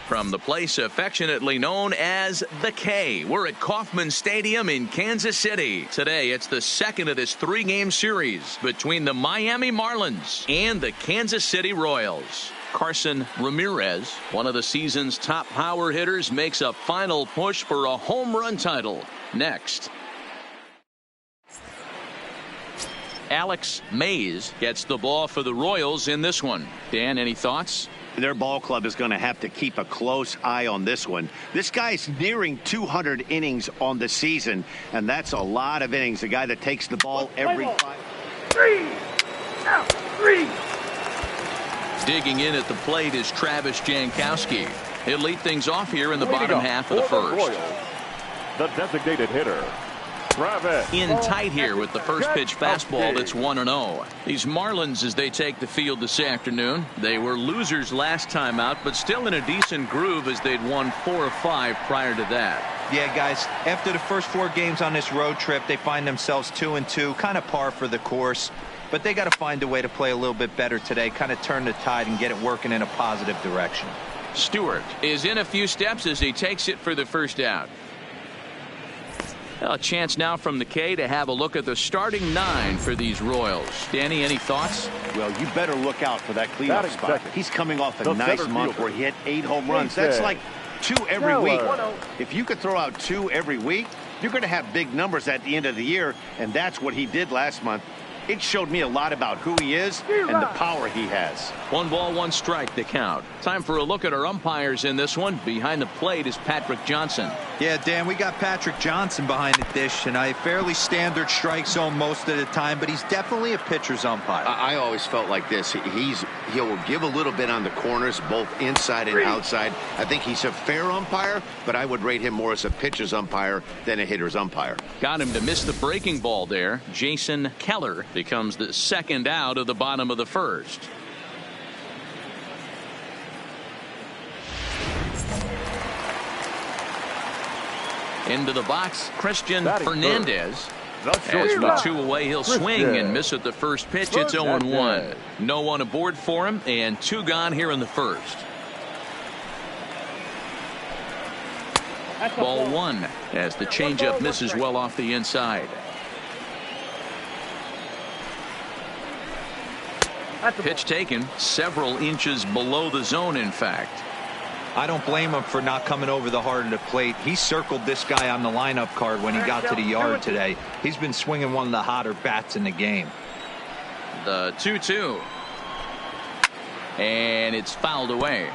From the place affectionately known as the K, we're at Kauffman Stadium in Kansas City. Today, it's the second of this three-game series between the Miami Marlins and the Kansas City Royals. Carson Ramirez, one of the season's top power hitters, makes a final push for a home run title. Next. Alex Mays gets the ball for the Royals in this one. Dan, any thoughts? Their ball club is going to have to keep a close eye on this one. This guy's nearing 200 innings on the season, and that's a lot of innings. A guy that takes the ball every 5. 3 out 3. Digging in at the plate is Travis Jankowski. He'll lead things off here in the bottom half of the first. The designated hitter, Travis. In tight here with the first pitch fastball that's 1-0. These Marlins, as they take the field this afternoon, they were losers last time out, but still in a decent groove as they'd won 4 of 5 prior to that. Yeah, guys, after the first 4 games on this road trip, they find themselves 2-2, kind of par for the course. But they got to find a way to play a little bit better today, kind of turn the tide and get it working in a positive direction. Stewart is in a few steps as he takes it for the first out. A chance now from the K to have a look at the starting 9 for these Royals. Danny, any thoughts? Well, you better look out for that cleanup spot. He's coming off a nice month where he hit 8 home runs. That's like 2 every week. If you could throw out 2 every week, you're going to have big numbers at the end of the year, and that's what he did last month. It showed me a lot about who he is and the power he has. 1 ball, 1 strike, the count. Time for a look at our umpires in this one. Behind the plate is Patrick Johnson. Yeah, Dan, we got Patrick Johnson behind the dish, and a fairly standard strike zone most of the time, but he's definitely a pitcher's umpire. I always felt like this. He'll give a little bit on the corners, both inside and outside. I think he's a fair umpire, but I would rate him more as a pitcher's umpire than a hitter's umpire. Got him to miss the breaking ball there. Jason Keller becomes the second out of the bottom of the first. Into the box, Christian Fernandez. As with 2 away, he'll swing and miss at the first pitch. It's 0-1. No one aboard for him, and 2 gone here in the first. Ball 1 as the changeup misses well off the inside. Pitch taken several inches below the zone, in fact. I don't blame him for not coming over the heart of the plate. He circled this guy on the lineup card when he got to the yard today. He's been swinging one of the hotter bats in the game. The 2-2. And it's fouled away.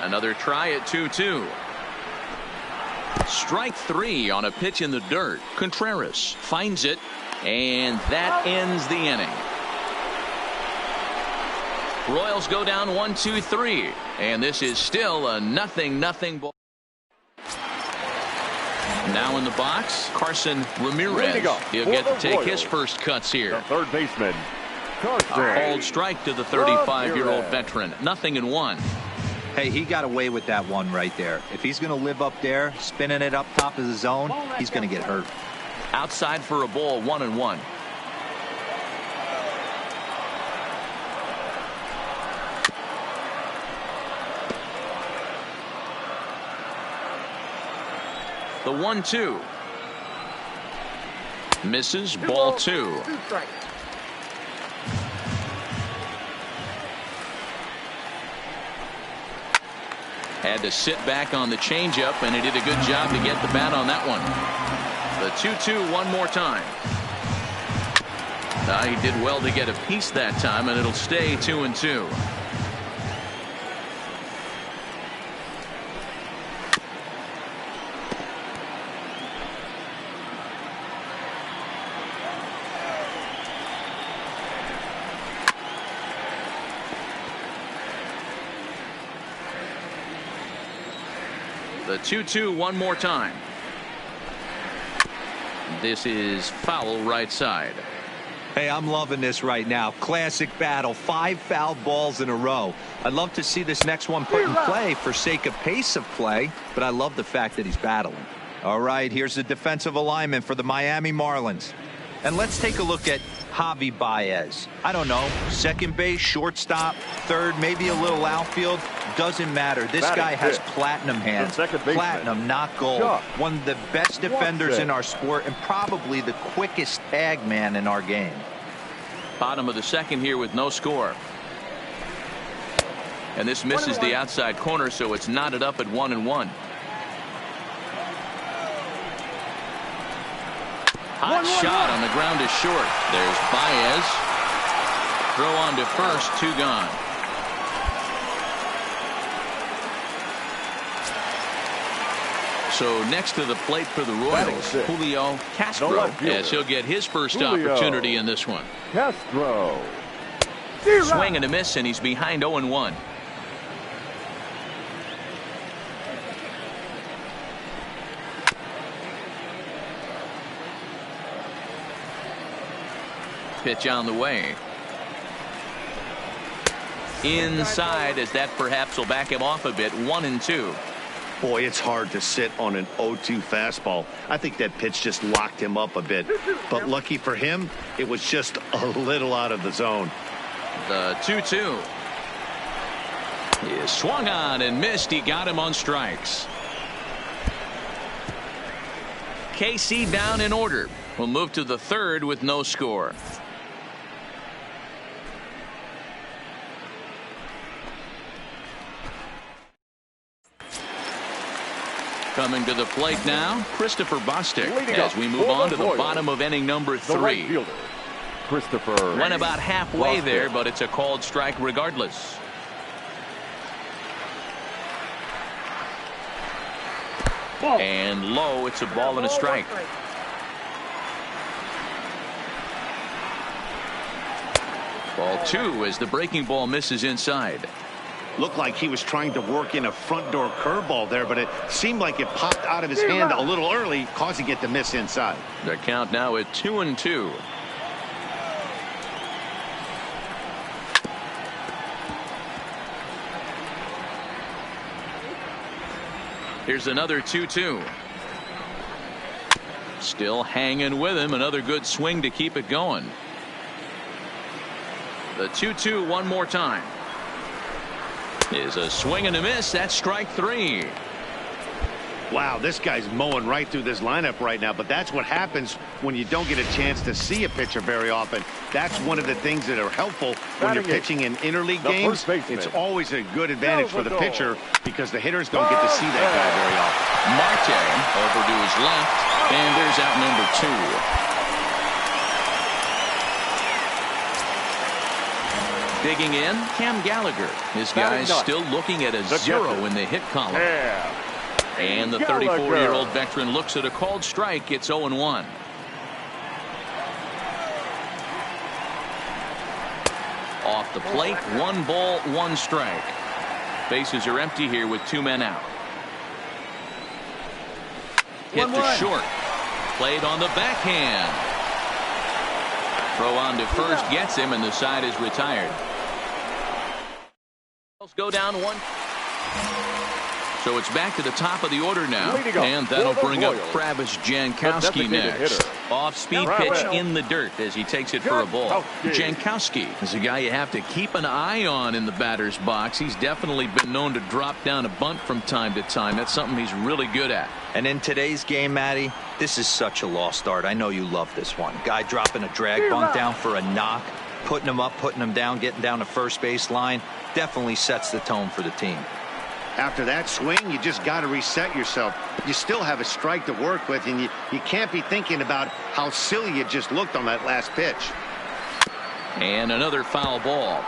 Another try at 2-2. Strike 3 on a pitch in the dirt. Contreras finds it, and that ends the inning. Royals go down 1-2-3, and this is still a 0-0 ball. Now in the box, Carson Ramirez. He'll get to take his first cuts here. The third baseman, A called strike to the 35-year-old veteran. 0-1. Hey, he got away with that one right there. If he's going to live up there, spinning it up top of the zone, he's going to get hurt. Outside for a ball, 1-1. The 1-2. Misses, ball 2. Had to sit back on the changeup, and he did a good job to get the bat on that one. The 2-2 one more time. He did well to get a piece that time, and it'll stay 2-2. The 2-2 one more time. This is foul right side. Hey, I'm loving this right now. Classic battle. 5 foul balls in a row. I'd love to see this next one put in play for sake of pace of play, but I love the fact that he's battling. All right, here's the defensive alignment for the Miami Marlins. And let's take a look at Javi Baez. I don't know, second base, shortstop, third, maybe a little outfield. Doesn't matter. This guy has platinum hands. Platinum, not gold. One of the best defenders in our sport and probably the quickest tag man in our game. Bottom of the second here with no score. And this misses the outside corner, so it's knotted up at 1-1. Hot shot on the ground is short. There's Baez. Throw on to first, 2 gone. So next to the plate for the Royals, Julio Castro, as he'll get his first opportunity in this one. Castro. Swing and a miss, and he's behind 0-1. Pitch on the way. Inside, as that perhaps will back him off a bit. 1-2. Boy, it's hard to sit on an 0-2 fastball. I think that pitch just locked him up a bit. But lucky for him, it was just a little out of the zone. The 2-2. He is swung on and missed. He got him on strikes. KC down in order. We'll move to the third with no score. Coming to the plate now, Christopher Bostic, as we move on to the bottom of inning number 3. Christopher went about halfway there, but it's a called strike regardless. And low, it's a ball and a strike. Ball 2 as the breaking ball misses inside. Looked like he was trying to work in a front door curveball there, but it seemed like it popped out of his hand a little early, causing it to miss inside. The count now at 2-2. Here's another 2-2. Still hanging with him. Another good swing to keep it going. The 2-2 one more time. Is a swing and a miss. That's strike 3. Wow, this guy's mowing right through this lineup right now, but that's what happens when you don't get a chance to see a pitcher very often. That's one of the things that are helpful when you're pitching in interleague games. It's always a good advantage for the pitcher because the hitters don't get to see that guy very often. Marte over to his left, and there's out number 2. Digging in, Cam Gallagher. This guy's still looking at a 0 in the hit column. And the 34-year-old veteran looks at a called strike. It's 0-1. Off the plate, 1 ball, 1 strike. Bases are empty here with 2 men out. Hit to short. Played on the backhand. Throw on to first gets him, and the side is retired. Go down 1. So it's back to the top of the order now, and that'll bring up Travis Jankowski next. Off-speed pitch in the dirt as he takes it for a ball. Jankowski is a guy you have to keep an eye on in the batter's box. He's definitely been known to drop down a bunt from time to time. That's something he's really good at. And in today's game, Matty, this is such a lost art. I know you love this one. Guy dropping a drag bunt down for a knock, putting him up, putting him down, getting down to first base line. Definitely sets the tone for the team. After that swing, you just got to reset yourself. You still have a strike to work with, and you can't be thinking about how silly you just looked on that last pitch. And another foul ball.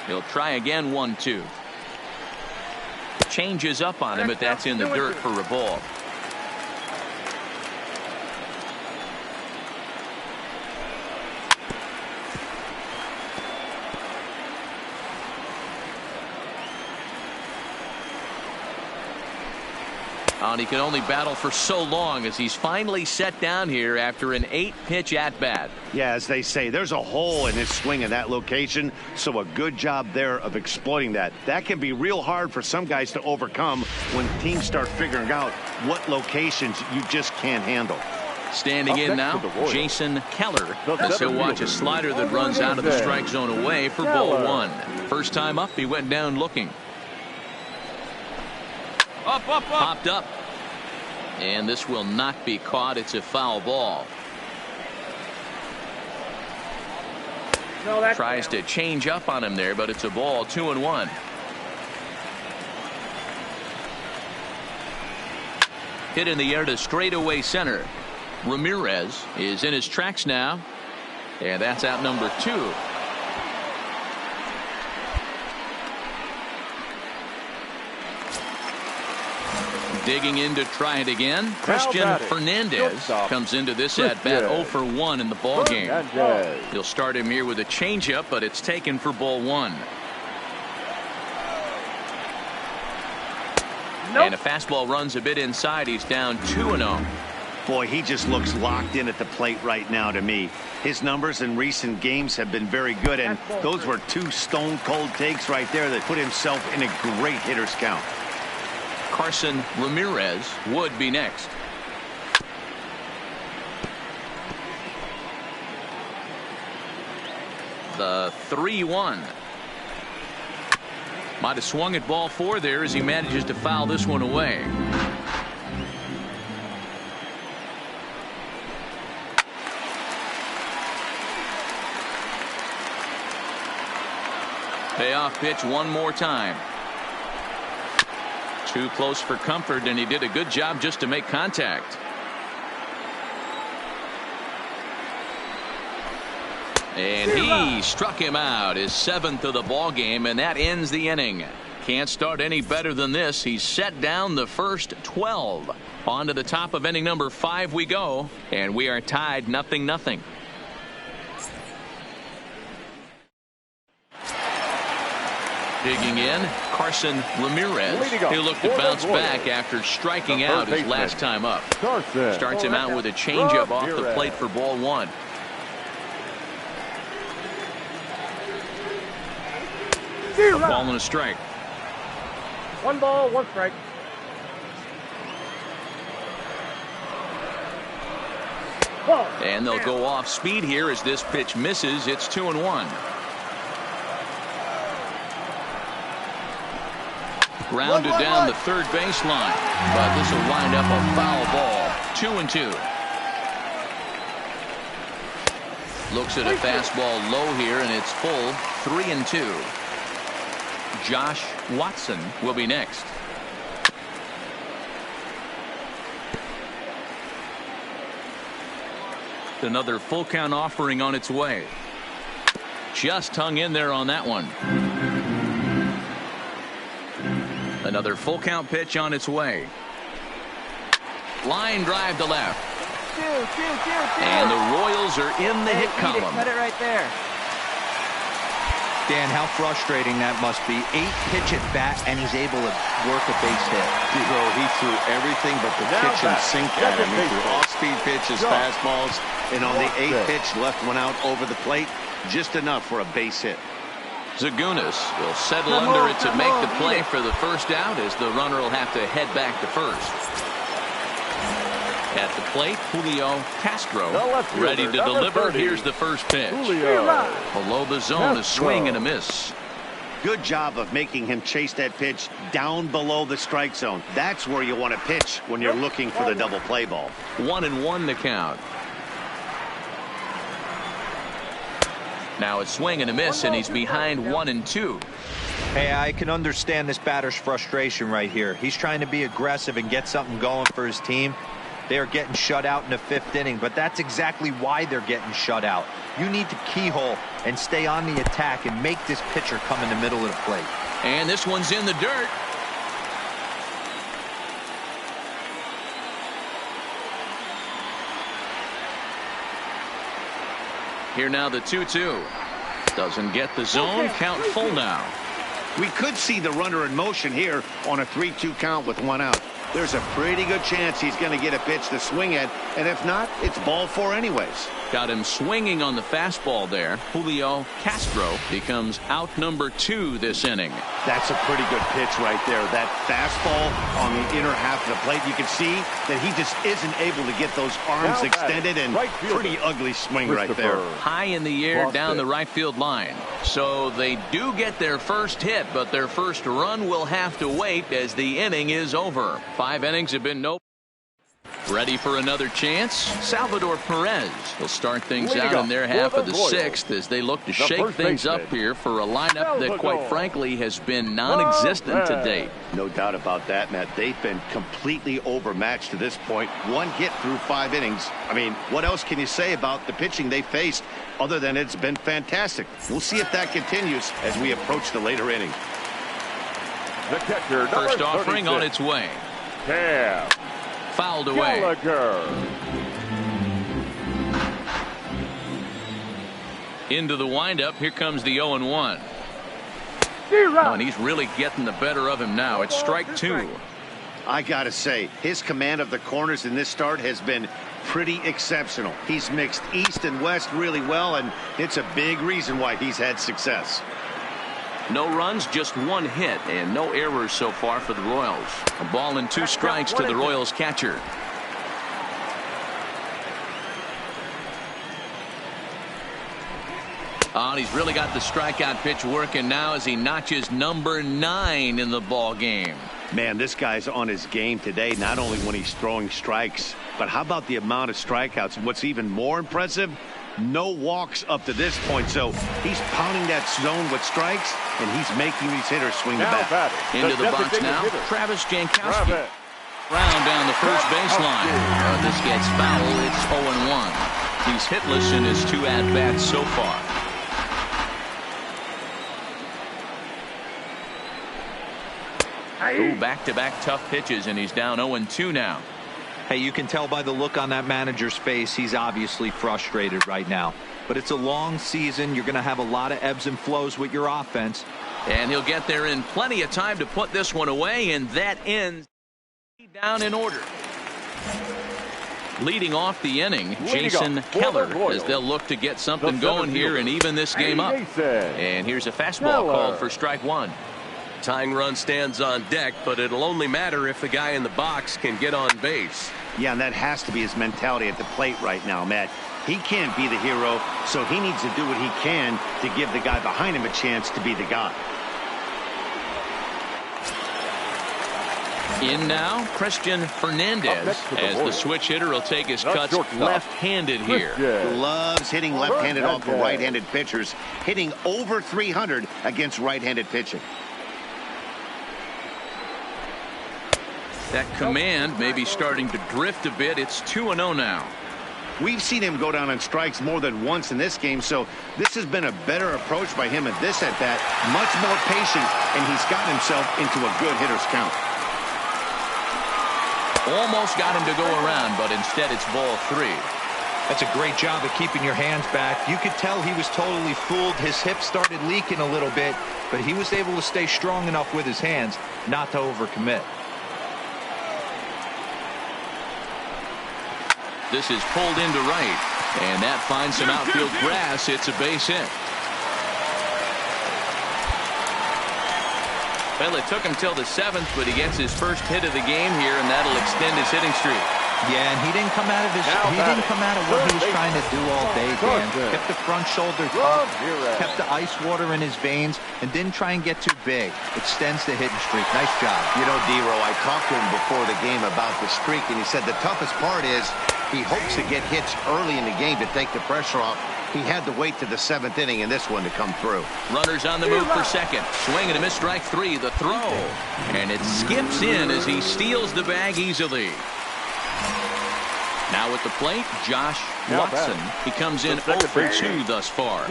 He'll try again, 1-2. Changes up on him, but that's in the dirt for a ball. And he can only battle for so long as he's finally set down here after an 8-pitch at-bat. Yeah, as they say, there's a hole in his swing in that location, so a good job there of exploiting that. That can be real hard for some guys to overcome when teams start figuring out what locations you just can't handle. Standing in now, Jason Keller, as he'll watch a slider that runs out of the strike zone away for ball 1. First time up, he went down looking. Popped up. And this will not be caught. It's a foul ball. Tries to change up on him there, but it's a ball. 2-1. Hit in the air to straightaway center. Ramirez is in his tracks now, and that's out number 2. Digging in to try it again. Christian Fernandez comes into this at bat 0 for 1 in the ball game. He'll start him here with a changeup, but it's taken for ball 1. And a fastball runs a bit inside. He's down 2-0. Boy, he just looks locked in at the plate right now to me. His numbers in recent games have been very good, and those were 2 stone-cold takes right there that put himself in a great hitter's count. Carson Ramirez would be next. The 3-1. Might have swung at ball 4 there as he manages to foul this one away. Payoff pitch one more time. Too close for comfort, and he did a good job just to make contact. And he struck him out, his 7th of the ball game, and that ends the inning. Can't start any better than this. He's set down the first 12. On to the top of inning number 5 we go, and we are tied 0-0. Digging in, Carson Ramirez. He'll look to bounce back after striking out his last time up. Starts him out with a changeup off the plate for ball 1. A ball and a strike. 1 ball, 1 strike. And they'll go off speed here as this pitch misses. It's 2-1. Grounded down the third baseline, but this will wind up a foul ball. 2-2. Looks at a fastball low here, and it's full. 3-2. Josh Watson will be next. Another full count offering on its way. Just hung in there on that one. Another full count pitch on its way. Line drive to left. And the Royals are in the hit column. Cut it right there. Dan, how frustrating that must be. 8-pitch at bat, and he's able to work a base hit. He threw everything but the kitchen sink at him. He threw off-speed pitches, fastballs, and on the 8th pitch, left one out over the plate. Just enough for a base hit. Zagunis will settle under it to make the play for the first out, as the runner will have to head back to first. At the plate, Julio Castro ready to deliver. Here's the first pitch. Below the zone, a swing and a miss. Good job of making him chase that pitch down below the strike zone. That's where you want to pitch when you're looking for the double play ball. 1-1 the count. Now a swing and a miss, and he's behind 1-2. Hey, I can understand this batter's frustration right here. He's trying to be aggressive and get something going for his team. They are getting shut out in the 5th inning, but that's exactly why they're getting shut out. You need to keyhole and stay on the attack and make this pitcher come in the middle of the plate. And this one's in the dirt. Here now the 2-2. Doesn't get the zone. Count full now. We could see the runner in motion here on a 3-2 count with 1 out. There's a pretty good chance he's going to get a pitch to swing at, and if not, it's ball 4 anyways. Got him swinging on the fastball there. Julio Castro becomes out number 2 this inning. That's a pretty good pitch right there. That fastball on the inner half of the plate. You can see that he just isn't able to get those arms extended, and pretty ugly swing right there. High in the air down the right field line. So they do get their first hit, but their first run will have to wait as the inning is over. 5 innings have been no. Ready for another chance? Salvador Perez will start things out in their half of the 6th as they look to shake things up here for a lineup that, quite frankly, has been non-existent to date. No doubt about that, Matt. They've been completely overmatched to this point. 1 hit through 5 innings. I mean, what else can you say about the pitching they faced other than it's been fantastic? We'll see if that continues as we approach the later inning. The catcher, first offering on its way. Cam. Fouled away. Into the windup. Here comes the 0-1. Oh, and he's really getting the better of him now. It's strike 2. I gotta say, his command of the corners in this start has been pretty exceptional. He's mixed east and west really well, and it's a big reason why he's had success. No runs, just 1 hit, and no errors so far for the Royals. A ball and 2 strikes to the Royals catcher. Oh, and he's really got the strikeout pitch working now as he notches number 9 in the ball game. Man, this guy's on his game today, not only when he's throwing strikes, but how about the amount of strikeouts? And what's even more impressive, no walks up to this point. So he's pounding that zone with strikes, and he's making these hitters swing the bat. Into the box now, Travis Jankowski. Round down the first baseline. This gets foul. It's 0-1. He's hitless in his 2 at-bats so far. Ooh, back-to-back tough pitches, and he's down 0-2 now. Hey, you can tell by the look on that manager's face, he's obviously frustrated right now. But it's a long season. You're going to have a lot of ebbs and flows with your offense. And he'll get there in plenty of time to put this one away, and that ends down in order. Leading off the inning, Jason Keller, as they'll look to get something going here and even this game up. And here's a fastball called for strike 1. Tying run stands on deck, but it'll only matter if the guy in the box can get on base. Yeah, and that has to be his mentality at the plate right now, Matt. He can't be the hero, so he needs to do what he can to give the guy behind him a chance to be the guy. In now, Christian Fernandez, as the switch hitter will take his cuts left-handed here. Loves hitting left-handed off of right-handed pitchers, hitting over 300 against right-handed pitching. That command may be starting to drift a bit. It's 2-0 now. We've seen him go down on strikes more than once in this game, so this has been a better approach by him at this at-bat. Much more patient, and he's gotten himself into a good hitter's count. Almost got him to go around, but instead it's ball 3. That's a great job of keeping your hands back. You could tell he was totally fooled. His hip started leaking a little bit, but he was able to stay strong enough with his hands not to overcommit. This is pulled into right, and that finds some outfield grass. It's a base hit. Well, it took him till the 7th, but he gets his first hit of the game here, and that'll extend his hitting streak. Yeah, and he didn't come out of what he was trying to do all day, Dan. Kept the front shoulder tough, kept the ice water in his veins, and didn't try and get too big. Extends the hitting streak. Nice job. You know, D-Row, I talked to him before the game about the streak, and he said the toughest part is he hopes to get hits early in the game to take the pressure off. He had to wait to the 7th inning in this one to come through. Runners on the move for second. Swing and a miss, strike 3. The throw. And it skips in as he steals the bag easily. Now at the plate, Josh Watson. He comes in 0 for 2 thus far.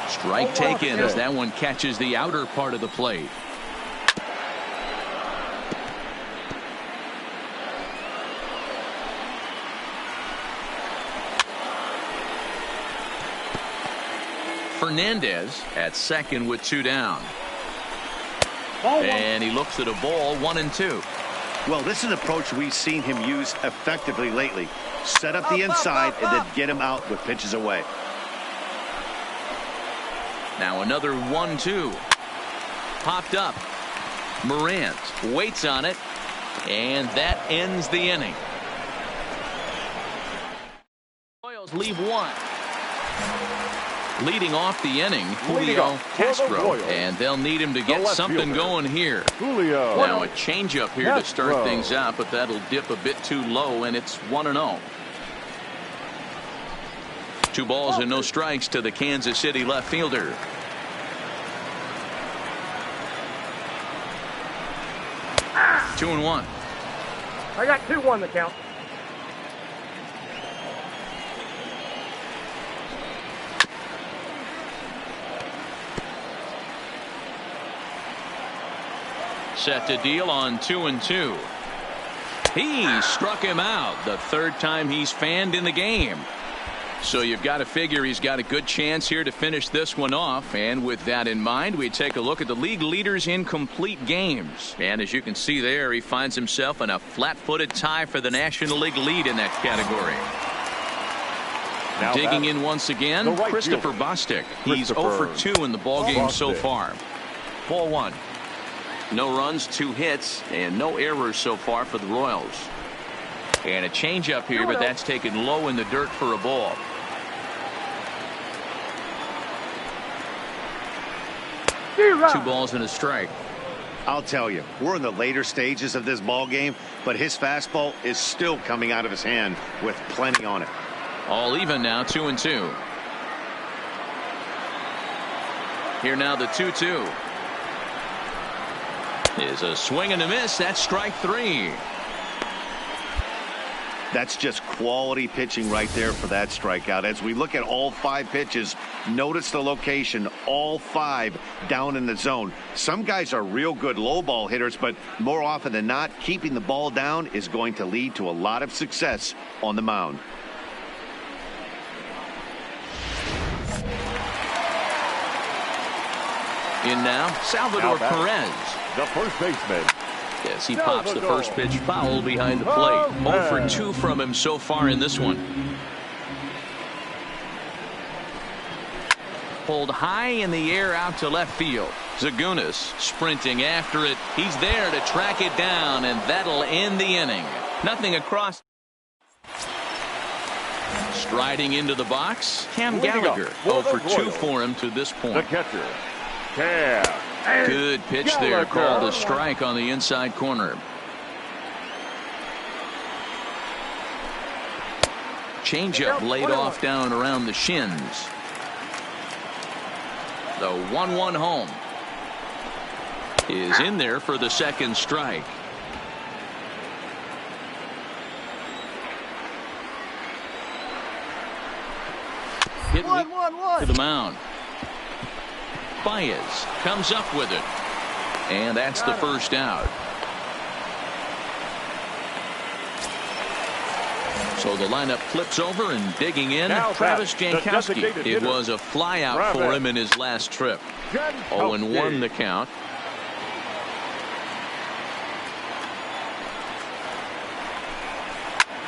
Strike taken as that one catches the outer part of the plate. Fernandez at second with 2 down. And he looks at a ball, 1-2. Well, this is an approach we've seen him use effectively lately. Set up the inside and then get him out with pitches away. Now another 1-2. Popped up. Morant waits on it. And that ends the inning. Royals leave 1. Leading off the inning, Julio Castro, and they'll need him to get something going here. Now a changeup here to start things out, but that'll dip a bit too low, and it's 1-0. 2 balls and no strikes to the Kansas City left fielder. Ah! 2-1. I got 2-1 the count. Set to deal on 2-2. He struck him out the 3rd time he's fanned in the game. So you've got to figure he's got a good chance here to finish this one off. And with that in mind, we take a look at the league leaders in complete games. And as you can see there, he finds himself in a flat-footed tie for the National League lead in that category. Now digging in once again, Christopher Bostic. He's 0 for 2 in the ballgame so far. Ball 1. No runs, 2 hits, and no errors so far for the Royals. And a changeup here, but that's taken low in the dirt for a ball. Two balls and a strike. I'll tell you, we're in the later stages of this ball game, but his fastball is still coming out of his hand with plenty on it. All even now, 2-2. Here now the 2-2. Is a swing and a miss. That's strike 3. That's just quality pitching right there for that strikeout. As we look at all 5 pitches, notice the location, all 5 down in the zone. Some guys are real good low ball hitters, but more often than not, keeping the ball down is going to lead to a lot of success on the mound. In now, Salvador Perez. The first baseman. Yes, he pops the first pitch foul behind the plate. 0 for 2 from him so far in this one. Pulled high in the air out to left field. Zagunis sprinting after it. He's there to track it down, and that'll end the inning. Nothing across. Striding into the box, Cam Gallagher. 0 for 2 for him to this point. The catcher, Cam. Good pitch there, called a strike on the inside corner. Changeup laid off down around the shins. The 1-1 home is in there for the second strike. Hit to the mound. Baez comes up with it, and that's the first out. So the lineup flips over, and digging in, Travis Jankowski. It was a fly out for him in his last trip. 0-1 the count.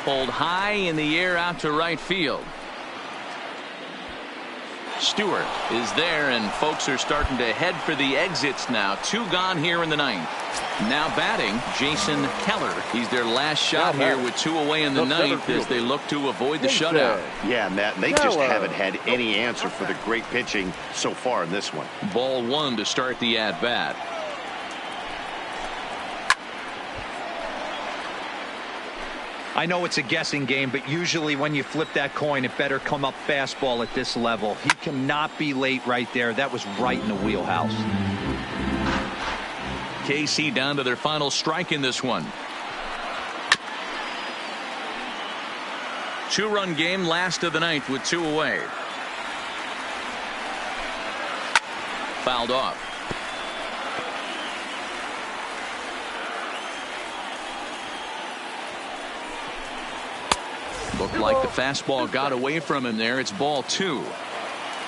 Pulled high in the air out to right field. Stewart is there, and folks are starting to head for the exits now. 2 gone here in the 9th. Now batting, Jason Keller. He's their last shot here with 2 away in the 9th as they look to avoid the shutout. Yeah, Matt, they just haven't had any answer for the great pitching so far in this one. Ball 1 to start the at-bat. I know it's a guessing game, but usually when you flip that coin, it better come up fastball at this level. He cannot be late right there. That was right in the wheelhouse. KC down to their final strike in this one. 2-run game, last of the ninth with 2 away. Fouled off. Looked like the fastball got away from him there. It's ball 2.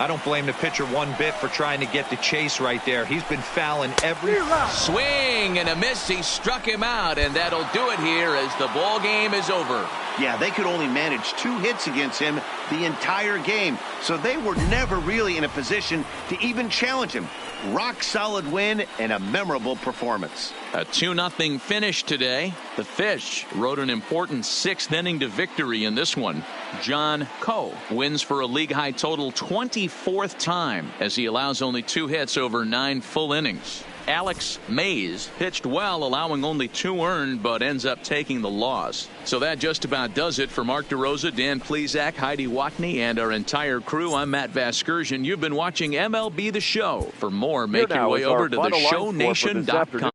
I don't blame the pitcher one bit for trying to get the chase right there. He's been fouling every swing and a miss. He struck him out, and that'll do it here as the ball game is over. Yeah, they could only manage 2 hits against him the entire game, so they were never really in a position to even challenge him. Rock solid win and a memorable performance. A 2-0 finish today. The Fish rode an important 6th inning to victory in this one. John Coe wins for a league high total 24th time as he allows only 2 hits over 9 full innings. Alex Mays pitched well, allowing only 2 earned, but ends up taking the loss. So that just about does it for Mark DeRosa, Dan Plesac, Heidi Watney, and our entire crew. I'm Matt Vasgersian. You've been watching MLB The Show. For more, make your way over to theshownation.com.